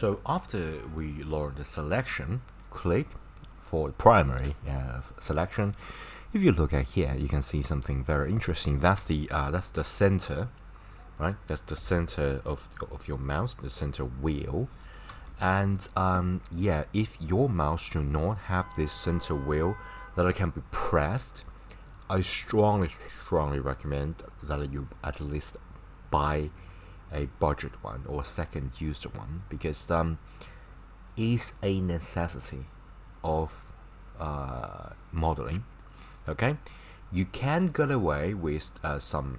So after we learn the selection, click for primary selection. If you look at here, you can see something very interesting. That's the center, right? That's the center of your mouse, the center wheel. And yeah, if your mouse do not have this center wheel that it can be pressed, I strongly recommend that you at least buy a budget one or a second used one, because it's a necessity of modeling. Okay, you can get away with some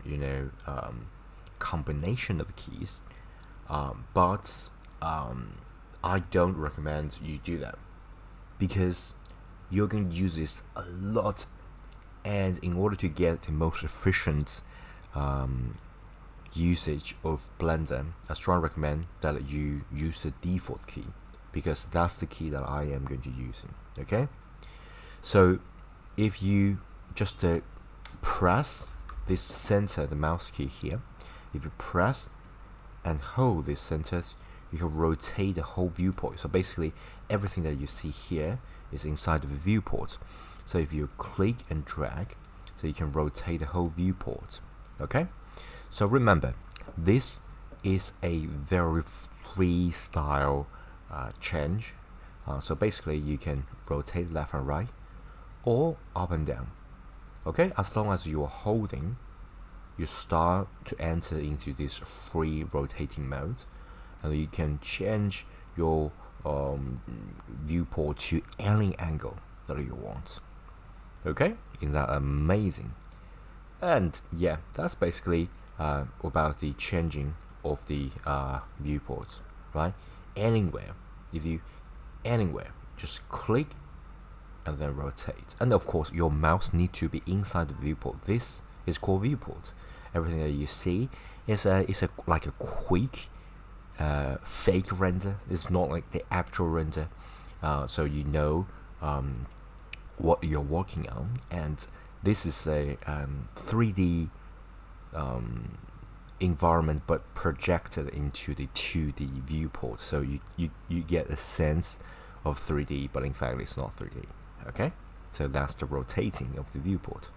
combination of keys, but I don't recommend you do that, because you're going to use this a lot, and in order to get the most efficient usage of Blender, I strongly recommend that you use the default key, because that's the key that I am going to use. Okay, so if you just press this center, the mouse key here, if you press and hold this center, you can rotate the whole viewport. So basically everything that you see here is inside of the viewport. So if you click and drag, so you can rotate the whole viewport. Okay, so remember, this is a very freestyle change. So basically you can rotate left and right or up and down. Okay, as long as you're holding, you start to enter into this free rotating mode, and you can change your viewport to any angle that you want. Okay, isn't that amazing? And yeah, that's basically about the changing of the viewports, right? Anywhere, just click and then rotate. And of course, your mouse needs to be inside the viewport. This is called viewport. Everything that you see is like a quick fake render. It's not like the actual render, so you know what you're working on. And this is a 3D environment, but projected into the 2D viewport. So you get a sense of 3D, but in fact it's not 3D. Okay, so that's the rotating of the viewport.